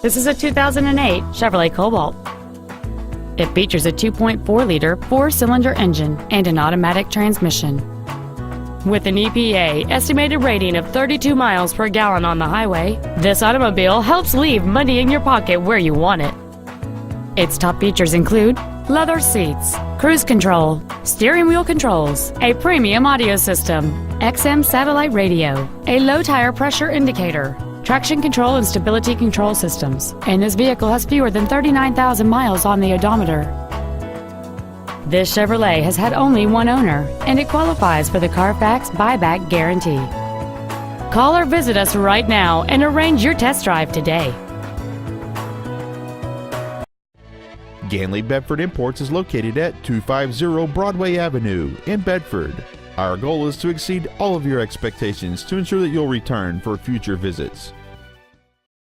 This is a 2008 Chevrolet Cobalt. It features a 2.4-liter four-cylinder engine and an automatic transmission. With an EPA estimated rating of 32 miles per gallon on the highway, this automobile helps leave money in your pocket where you want it. Its top features include leather seats, cruise control, steering wheel controls, a premium audio system, XM satellite radio, a low tire pressure indicator, traction control and stability control systems, and this vehicle has fewer than 39,000 miles on the odometer. This Chevrolet has had only one owner, and it qualifies for the Carfax buyback guarantee. Call or visit us right now and arrange your test drive today. Ganley Bedford Imports is located at 250 Broadway Avenue in Bedford. Our goal is to exceed all of your expectations to ensure that you'll return for future visits.